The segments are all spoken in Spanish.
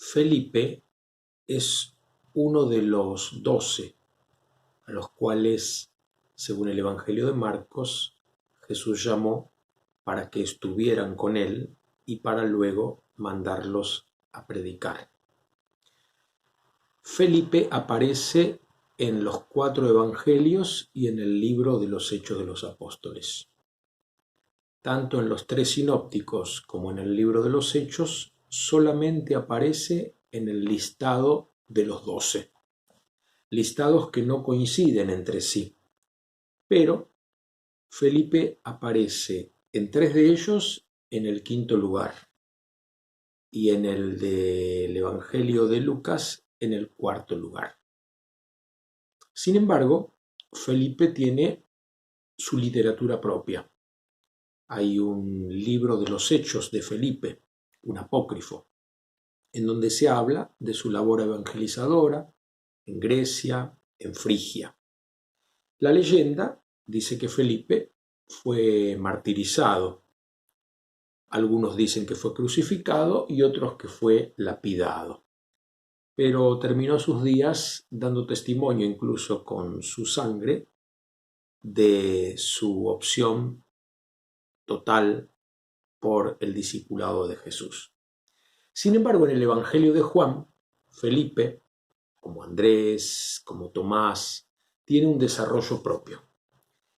Felipe es uno de los 12 a los cuales, según el Evangelio de Marcos, Jesús llamó para que estuvieran con él y para luego mandarlos a predicar. Felipe aparece en los 4 evangelios y en el libro de los Hechos de los Apóstoles. Tanto en los 3 sinópticos como en el libro de los Hechos, solamente aparece en el listado de los 12. Listados que no coinciden entre sí. Pero Felipe aparece en 3 de ellos en el 5.º lugar y en el del Evangelio de Lucas en el 4.º lugar. Sin embargo, Felipe tiene su literatura propia. Hay un libro de los Hechos de Felipe, un apócrifo, en donde se habla de su labor evangelizadora en Grecia, en Frigia. La leyenda dice que Felipe fue martirizado. Algunos dicen que fue crucificado y otros que fue lapidado. Pero terminó sus días dando testimonio, incluso con su sangre, de su opción total por el discipulado de Jesús. Sin embargo, en el Evangelio de Juan, Felipe, como Andrés, como Tomás, tiene un desarrollo propio.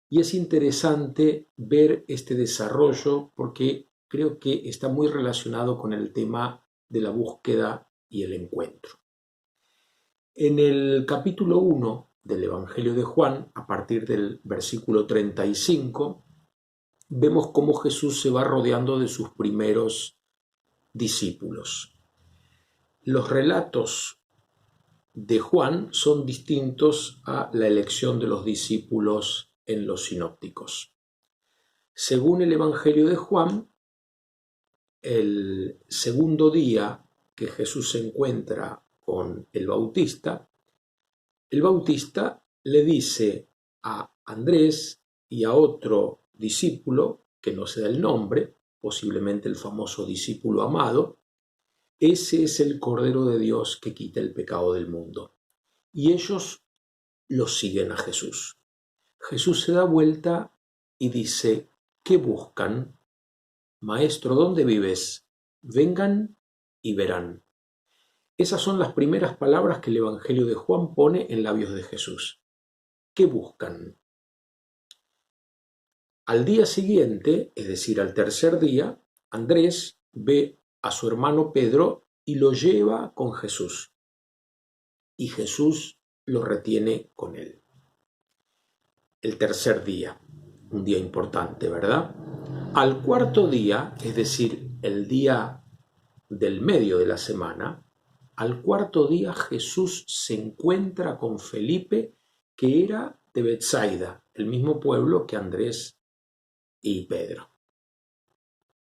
Y es interesante ver este desarrollo porque creo que está muy relacionado con el tema de la búsqueda y el encuentro. En el capítulo 1 del Evangelio de Juan, a partir del versículo 35, vemos cómo Jesús se va rodeando de sus primeros discípulos. Los relatos de Juan son distintos a la elección de los discípulos en los sinópticos. Según el Evangelio de Juan, el segundo día que Jesús se encuentra con el Bautista le dice a Andrés y a otro discípulo, que no se da el nombre, posiblemente el famoso discípulo amado, ese es el Cordero de Dios que quita el pecado del mundo. Y ellos lo siguen a Jesús. Jesús se da vuelta y dice: ¿qué buscan? Maestro, ¿dónde vives? Vengan y verán. Esas son las primeras palabras que el Evangelio de Juan pone en labios de Jesús. ¿Qué buscan? Al día siguiente, es decir, al tercer día, Andrés ve a su hermano Pedro y lo lleva con Jesús. Y Jesús lo retiene con él. El tercer día, un día importante, ¿verdad? Al cuarto día, es decir, el día del medio de la semana, al cuarto día Jesús se encuentra con Felipe, que era de Betsaida, el mismo pueblo que Andrés y Pedro.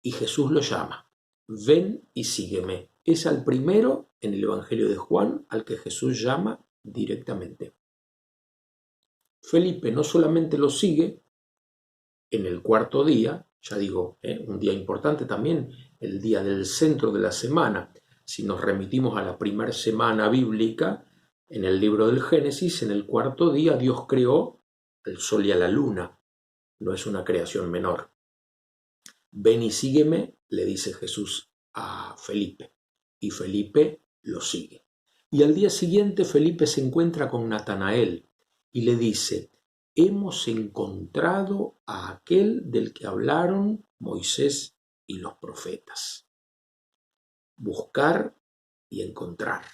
Y Jesús lo llama: ven y sígueme. Es al primero en el Evangelio de Juan al que Jesús llama directamente. Felipe no solamente lo sigue en el cuarto día, ya digo, un día importante también, el día del centro de la semana. Si nos remitimos a la primera semana bíblica, en el libro del Génesis, en el cuarto día Dios creó al sol y a la luna. No es una creación menor. Ven y sígueme, le dice Jesús a Felipe, y Felipe lo sigue. Y al día siguiente Felipe se encuentra con Natanael y le dice: hemos encontrado a aquel del que hablaron Moisés y los profetas. Buscar y encontrar.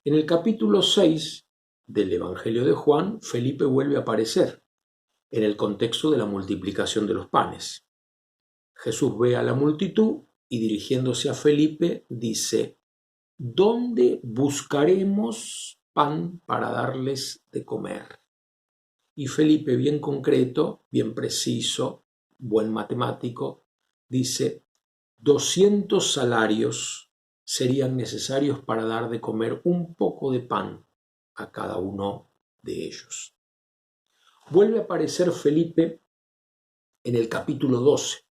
En el capítulo 6 del Evangelio de Juan, Felipe vuelve a aparecer en el contexto de la multiplicación de los panes. Jesús ve a la multitud y, dirigiéndose a Felipe, dice: ¿dónde buscaremos pan para darles de comer? Y Felipe, bien concreto, bien preciso, buen matemático, dice: 200 salarios serían necesarios para dar de comer un poco de pan a cada uno de ellos. Vuelve a aparecer Felipe en el capítulo 12,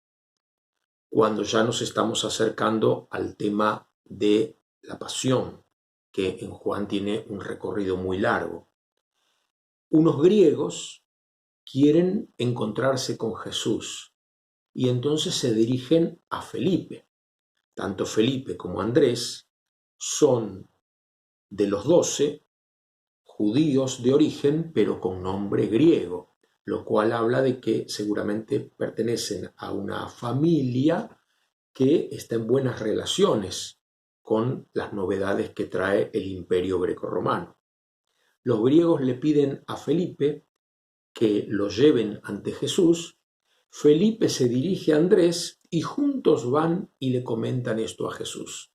cuando ya nos estamos acercando al tema de la pasión, que en Juan tiene un recorrido muy largo. Unos griegos quieren encontrarse con Jesús y entonces se dirigen a Felipe. Tanto Felipe como Andrés son de los 12 judíos de origen, pero con nombre griego, lo cual habla de que seguramente pertenecen a una familia que está en buenas relaciones con las novedades que trae el Imperio Grecorromano. Los griegos le piden a Felipe que lo lleven ante Jesús. Felipe se dirige a Andrés y juntos van y le comentan esto a Jesús.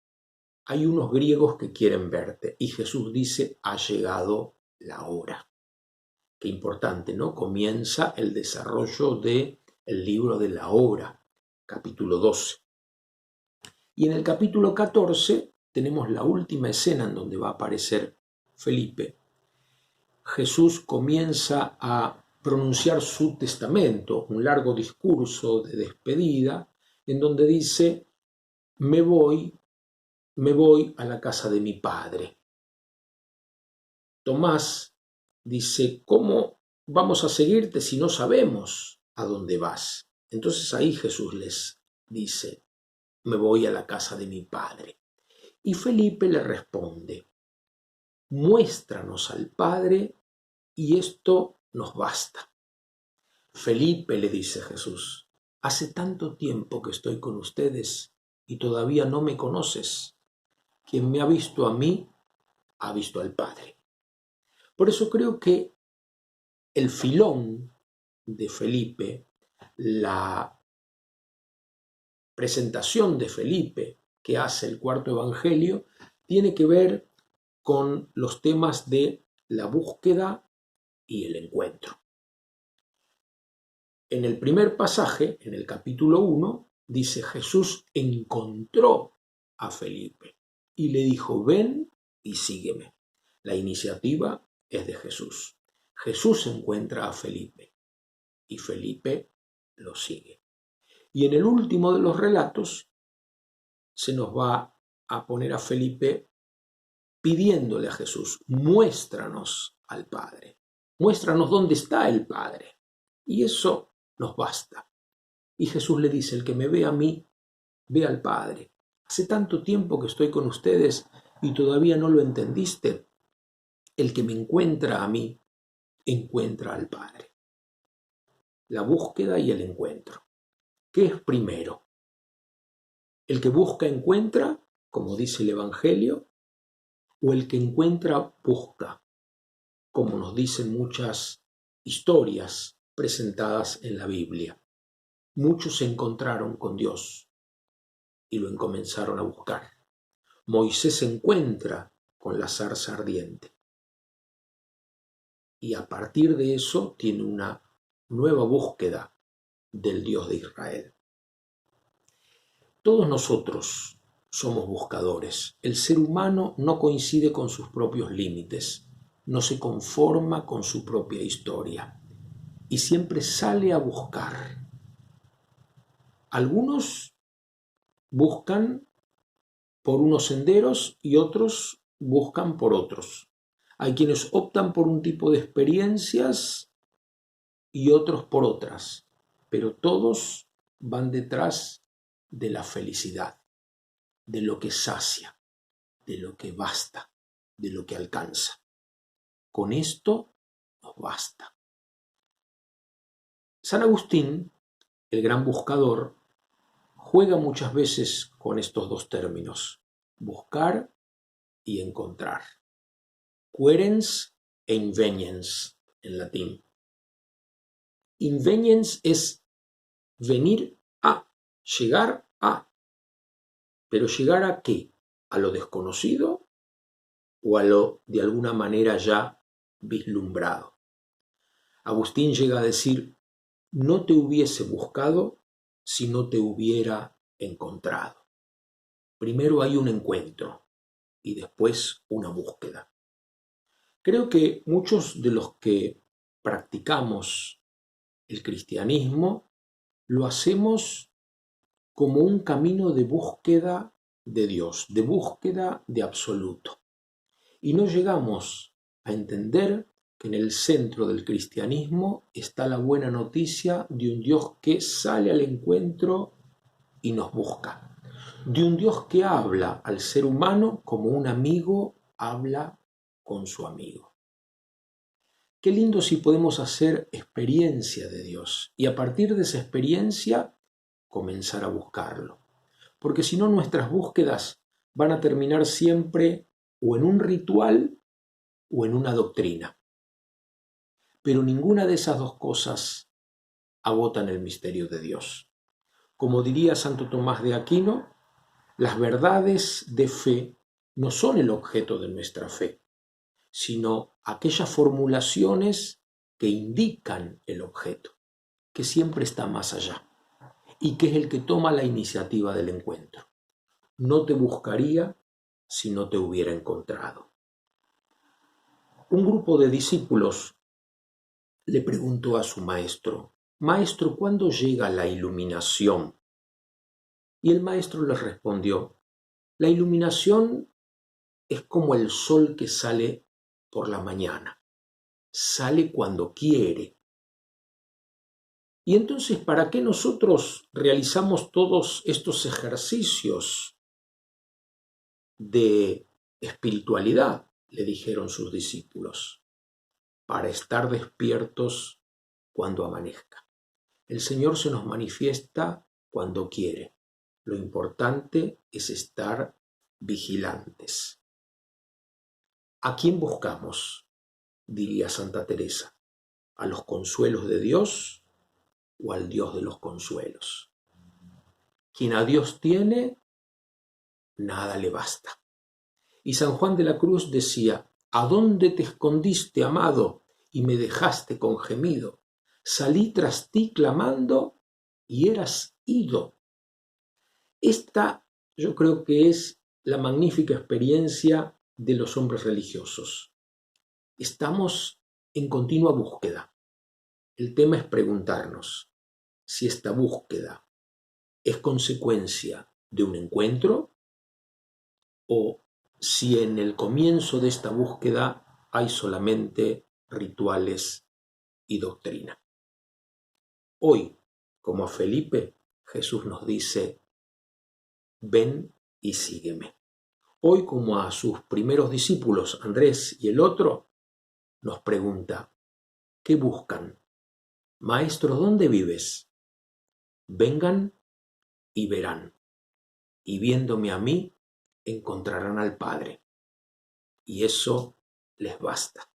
Hay unos griegos que quieren verte, y Jesús dice, ha llegado la hora. Qué importante, ¿no? Comienza el desarrollo del libro de la hora, capítulo 12. Y en el capítulo 14 tenemos la última escena en donde va a aparecer Felipe. Jesús comienza a pronunciar su testamento, un largo discurso de despedida, en donde dice, me voy a la casa de mi Padre. Tomás dice, ¿cómo vamos a seguirte si no sabemos a dónde vas? Entonces ahí Jesús les dice, me voy a la casa de mi Padre. Y Felipe le responde, muéstranos al Padre y esto nos basta. Felipe, le dice Jesús, hace tanto tiempo que estoy con ustedes y todavía no me conoces. Quien me ha visto a mí, ha visto al Padre. Por eso creo que el filón de Felipe, la presentación de Felipe que hace el cuarto evangelio, tiene que ver con los temas de la búsqueda y el encuentro. En el primer pasaje, en el capítulo 1, dice Jesús encontró a Felipe y le dijo, ven y sígueme. La iniciativa es de Jesús. Jesús encuentra a Felipe y Felipe lo sigue. Y en el último de los relatos se nos va a poner a Felipe pidiéndole a Jesús, muéstranos al Padre, muéstranos dónde está el Padre. Y eso nos basta. Y Jesús le dice, el que me ve a mí, ve al Padre. Hace tanto tiempo que estoy con ustedes y todavía no lo entendiste. El que me encuentra a mí, encuentra al Padre. La búsqueda y el encuentro. ¿Qué es primero? ¿El que busca encuentra, como dice el Evangelio, o el que encuentra busca, como nos dicen muchas historias presentadas en la Biblia? Muchos se encontraron con Dios y lo comenzaron a buscar. Moisés se encuentra con la zarza ardiente y a partir de eso tiene una nueva búsqueda del Dios de Israel. Todos nosotros somos buscadores. El ser humano no coincide con sus propios límites, no se conforma con su propia historia y siempre sale a buscar. Algunos buscan por unos senderos y otros buscan por otros. Hay quienes optan por un tipo de experiencias y otros por otras, pero todos van detrás de la felicidad, de lo que sacia, de lo que basta, de lo que alcanza. Con esto nos basta. San Agustín, el gran buscador, juega muchas veces con estos dos términos, buscar y encontrar. Querens e inveniens en latín. Inveniens es venir a, llegar a. ¿Pero llegar a qué? ¿A lo desconocido o a lo de alguna manera ya vislumbrado? Agustín llega a decir, no te hubiese buscado si no te hubiera encontrado. Primero hay un encuentro y después una búsqueda. Creo que muchos de los que practicamos el cristianismo lo hacemos como un camino de búsqueda de Dios, de búsqueda de absoluto. Y no llegamos a entender que en el centro del cristianismo está la buena noticia de un Dios que sale al encuentro y nos busca. De un Dios que habla al ser humano como un amigo habla con su amigo. Qué lindo si podemos hacer experiencia de Dios y a partir de esa experiencia comenzar a buscarlo. Porque si no, nuestras búsquedas van a terminar siempre o en un ritual o en una doctrina. Pero ninguna de esas dos cosas agotan el misterio de Dios. Como diría Santo Tomás de Aquino, las verdades de fe no son el objeto de nuestra fe, sino aquellas formulaciones que indican el objeto, que siempre está más allá y que es el que toma la iniciativa del encuentro. No te buscaría si no te hubiera encontrado. Un grupo de discípulos le preguntó a su maestro: Maestro, ¿cuándo llega la iluminación? Y el maestro les respondió: la iluminación es como el sol que sale por la mañana, sale cuando quiere. Y entonces, ¿para qué nosotros realizamos todos estos ejercicios de espiritualidad? Le dijeron sus discípulos. Para estar despiertos cuando amanezca. El Señor se nos manifiesta cuando quiere. Lo importante es estar vigilantes. ¿A quién buscamos?, diría Santa Teresa. ¿A los consuelos de Dios o al Dios de los consuelos? Quien a Dios tiene, nada le basta. Y San Juan de la Cruz decía: ¿a dónde te escondiste, amado, y me dejaste con gemido? Salí tras ti clamando y eras ido. Esta yo creo que es la magnífica experiencia de los hombres religiosos. Estamos en continua búsqueda. El tema es preguntarnos si esta búsqueda es consecuencia de un encuentro o si en el comienzo de esta búsqueda hay solamente rituales y doctrina. Hoy, como a Felipe, Jesús nos dice: ven y sígueme. Hoy, como a sus primeros discípulos, Andrés y el otro, nos pregunta: ¿qué buscan? Maestro, ¿dónde vives? Vengan y verán, y viéndome a mí, encontrarán al Padre. Y eso les basta.